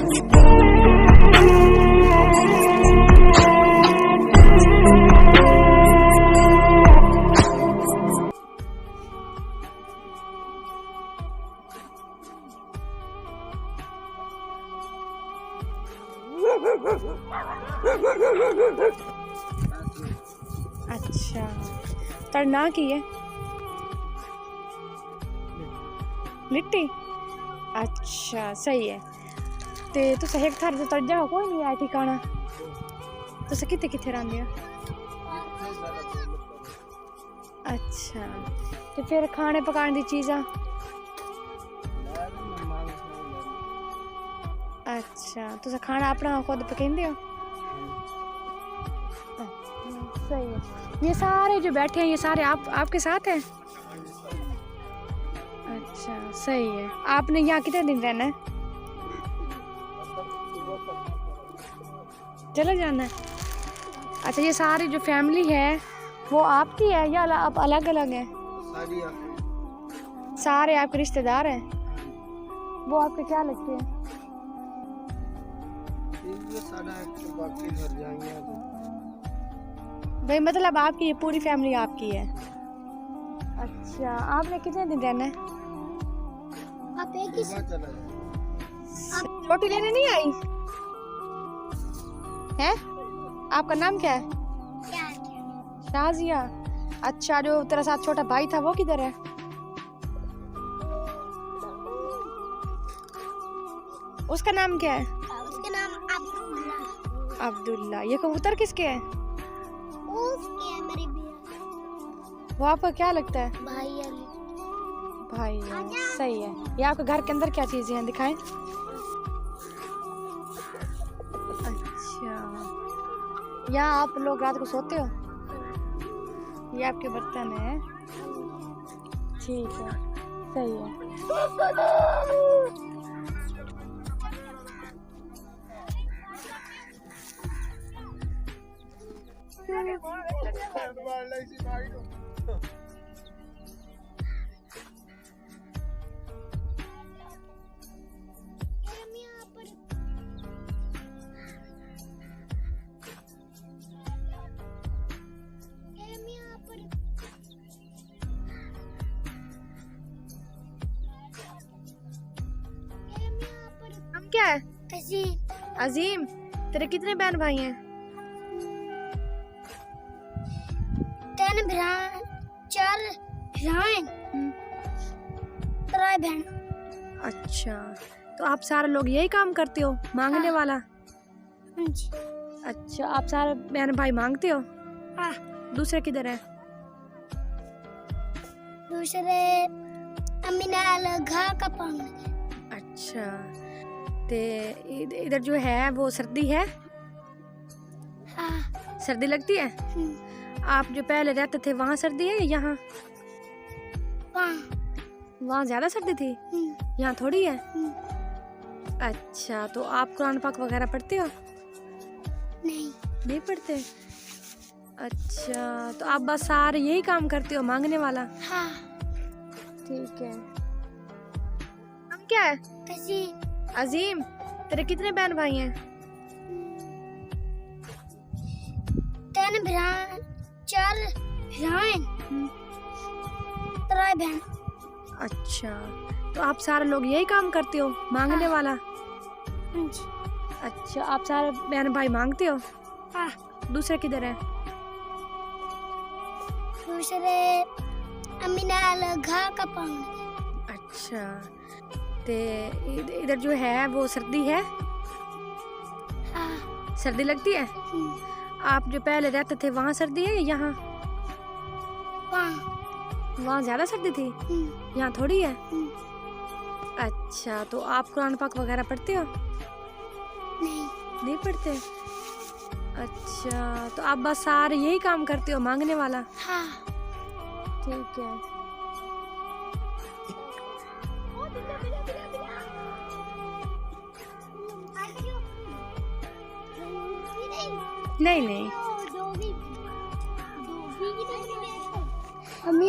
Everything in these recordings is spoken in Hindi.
अच्छा तर ना की है लिट्टी। अच्छा सही है। ते तुस एक थार तो तर जाओ कोई नहीं है ठिकाना तुस किथे किथे रहिंदे हो? अच्छा ते फिर खाने पकाने दी चीज़ां? अच्छा तुस खाना अपना खुद पकाते हो? सही है। ये सारे जो बैठे हैं ये सारे आपके साथ हैं? अच्छा सही है। आपने यहाँ कितने दिन रहना है? चले जाना है। अच्छा ये सारी जो फैमिली है वो आपकी है या आप अलग अलग हैं? सारे आपके रिश्तेदार हैं? वो आपके क्या लगते हैं? भाई मतलब आपकी ये पूरी फैमिली आपकी है? अच्छा आपने कितने दिन रहना है? आप एक ही रोटी लेने नहीं आई है? आपका नाम क्या है? शाजिया। अच्छा जो तेरा साथ छोटा भाई था वो किधर है? उसका नाम क्या है? उसका नाम अब्दुल्ला। अब्दुल्ला। ये कबूतर किसके है? उसके है मेरी वो आपका क्या लगता है? भाई अली। भाई है। सही है। ये आपके घर के अंदर क्या चीजें हैं दिखाएं? अच्छा यहाँ आप लोग रात को सोते हो? ये आपके बर्तन है। ठीक है सही है। हम क्या है? अजीम। तेरे कितने बहन भाई हैं? 3 भरा 4 भराएं 3 बहन। अच्छा तो आप सारे लोग यही काम करते हो मांगने वाला? जी। अच्छा आप सारे बहन भाई मांगते हो? हाँ। दूसरे किधर है? दूसरे अमीनाल घा का पानी। अच्छा ते इधर जो है वो सर्दी है? हाँ। सर्दी लगती है? आप जो पहले रहते थे वहाँ सर्दी है या यहाँ? वहाँ ज्यादा सर्दी थी? यहाँ थोड़ी है? अच्छा तो आप कुरान पाक वगैरह पढ़ते हो? नहीं पढ़ते। अच्छा तो आप बस सारे यही काम करते हो मांगने वाला? हाँ। ठीक है। हम क्या है? अजीम। तेरे कितने बहन भाई हैं? 3 भरा 4 भराएं 3 बहन। अच्छा तो आप सारे लोग यही काम करते हो मांगने वाला? अच्छा आप सारे बहन भाई मांगते हो? हाँ। दूसरे किधर है? दूसरे अमीनाल घा का पानी। अच्छा ते इधर जो है वो सर्दी है? हाँ। सर्दी लगती है? आप जो पहले रहते थे वहाँ सर्दी है या यहाँ? वहाँ ज्यादा सर्दी थी? यहाँ थोड़ी है? अच्छा तो आप कुरान पाक वगैरह पढ़ते हो? नहीं पढ़ते। अच्छा तो आप बस सारे यही काम करते हो मांगने वाला? हाँ। ठीक है। नहीं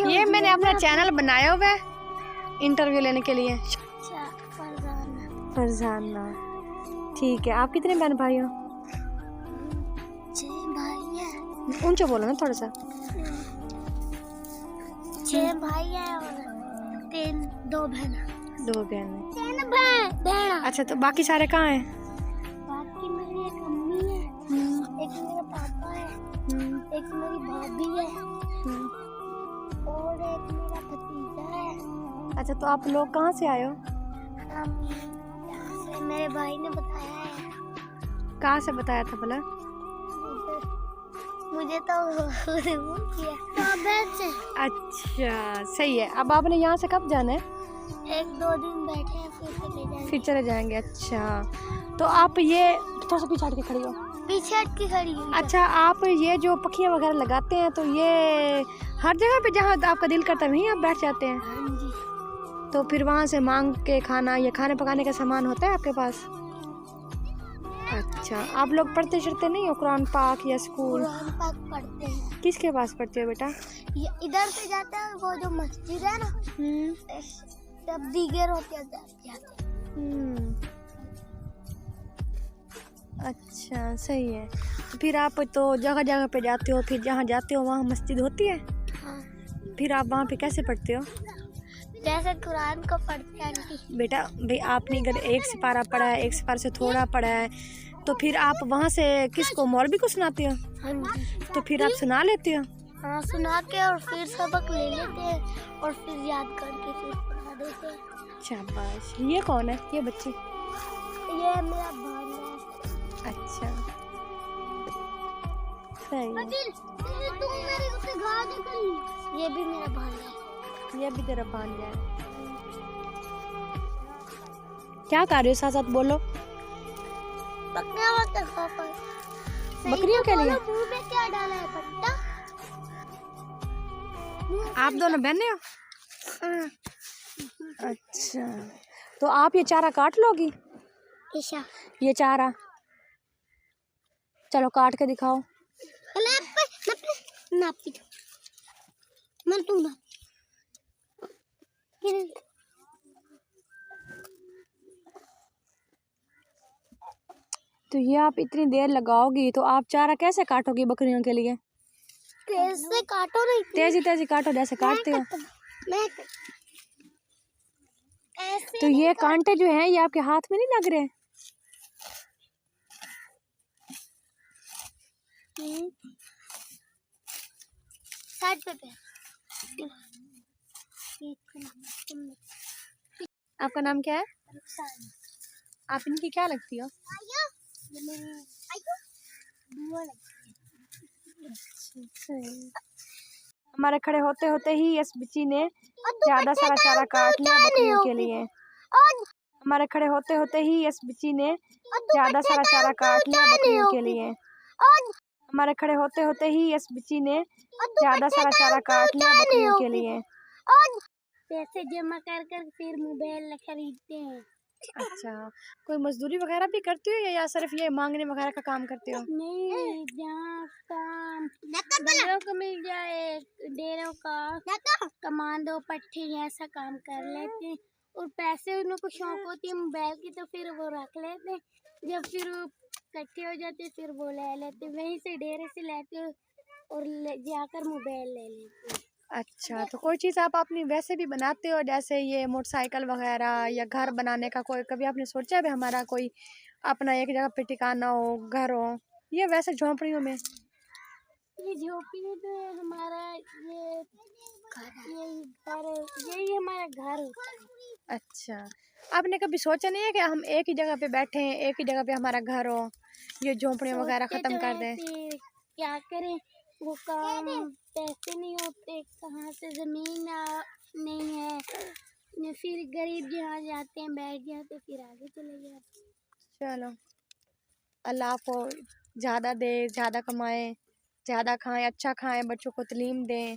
ये मैंने अपना चैनल बनाया हुआ है इंटरव्यू लेने के लिए। फरजाना। फरजाना ठीक है। आप कितने बहन भाई हो? 6 भाई हैं। ऊंचे बोलो ना थोड़ा सा। 6 भाई हैं और 2 बहन। 2 बहन। 3 बहन। अच्छा, तो बाकी सारे कहाँ हैं? बाकी मेरी एक अम्मी है, एक मेरा पापा है, एक मेरी भाभी है और एक मेरा भतीजा है। अच्छा, तो आप लोग कहाँ से आए हो? हम यहाँ से मेरे भाई ने बताया है। कहाँ से बताया था भला? मुझे तो वो किया से। अच्छा, सही है। अब आपने यहाँ से कब जाना है? 1-2 दिन बैठे हैं फिर चले जाएंगे। फिर चले जाएंगे। अच्छा, तो आप ये थोड़ा सा पीछे हट के खड़ी हो। पीछे हट के खड़ी हुई है। अच्छा, आप ये जो पखियाँ वगैरह लगाते हैं तो ये हर जगह पे जहाँ आपका दिल करता है वहीं आप बैठ जाते हैं? हाँ जी। तो फिर वहाँ से मांग के खाना या खाने पकाने का सामान होता है आपके पास? अच्छा, आप लोग पढ़ते चढ़ते नहीं हो कुरान पाक या स्कूल? कुरान पाक पढ़ते हैं। किसके पास पढ़ते हो बेटा? ये इधर से जाते हैं, वो जो मस्जिद है ना, सब दीगर होते हैं जाते हैं। अच्छा, सही है। तो फिर आप तो जगह जगह पे जाते हो, फिर जहाँ जाते हो वहाँ मस्जिद होती है? हाँ। फिर आप वहाँ पे कैसे पढ़ते हो? जैसे कुरान को पढ़ते हैं आंटी। बेटा भाई, आपने अगर एक सिपारा पढ़ा है, एक सिपारे से थोड़ा पढ़ा है, तो फिर आप वहाँ से किसको, मौलवी को सुनाते हो? हाँ जी। तो फिर आप सुना लेते हो? हाँ, सुना के और फिर सबक ले लेते हैं और फिर याद करके फिर पढ़ा देते हैं। शाबाश। ये कौन है, ये बच्ची? ये मेरा भाई है। अच्छा, सही है। तुम मेरी उसे घा दे कहीं। ये भी मेरा भाई है। ये भी तेरा भांजा है। क्या कर रहे हो? साथ साथ बोलो। बकरियां मत देखो पर। बकरियों के लिए? मुंह में क्या डाला है पट्टा? आप दोनों बहने हो? अच्छा, तो आप ये चारा काट लोगी? ईशा। ये चारा चलो काट के दिखाओ। नापी दो। मैं तू ना। तो ये आप इतनी देर लगाओगी तो आप चारा कैसे काटोगी बकरियों के लिए? कैसे काटो नहीं? तेजी तेजी काटो जैसे काटते हो। मैं ऐसे तो ये कांटे जो हैं ये आपके हाथ में नहीं लग रहे? साइड पे आपका नाम क्या है? आप इनकी क्या लगती हो? हमारे खड़े होते होते ही इस बिच्ची ने ज्यादा सारा चारा काट लिया बकरियों के लिए। हमारे खड़े होते होते ही इस बिच्ची ने ज्यादा सारा चारा काट लिया बकरियों के लिए। हमारे खड़े होते होते ही इस बिच्ची ने ज्यादा सारा चारा काट लिया बकरियों के लिए। पैसे जमा कर कर फिर मोबाइल खरीदते हैं। अच्छा, कोई मजदूरी वगैरह भी करती हो या सिर्फ ये मांगने वगैरह का काम करते हो? नहीं, जहाँ काम डेरों को मिल जाए, डेरों का कमांडो पट्टी ऐसा काम कर लेते हैं और पैसे उनको शौक होती है मोबाइल की तो फिर वो रख लेते हैं। जब फिर वो इकट्ठे हो जाते फिर वो ले लेते, वहीं से डेरे से लेते और जाकर मोबाइल ले लेते। अच्छा, तो कोई चीज़ आप अपनी वैसे भी बनाते हो जैसे ये मोटरसाइकिल वगैरह या घर बनाने का, कोई कभी आपने सोचा है भी हमारा कोई अपना एक जगह पे ठिकाना हो, घर हो, ये वैसे झोंपड़ियों में? ये झोपड़ी तो है हमारा, ये घर, यही हमारा घर होता है। अच्छा, आपने कभी सोचा नहीं है कि हम एक ही जगह पे बैठे हैं, एक ही जगह पे हमारा घर हो, ये झोंपड़ियाँ वगैरह ख़त्म कर दें? क्या करें, वो काम पैसे नहीं होते, कहाँ से ज़मीन नहीं है, फिर गरीब जहाँ जाते हैं बैठ जाते फिर आगे चले जाते। चलो, अल्लाह आपको ज़्यादा दे, ज़्यादा कमाएं, ज़्यादा खाएं, अच्छा खाएं, बच्चों को तालीम दें।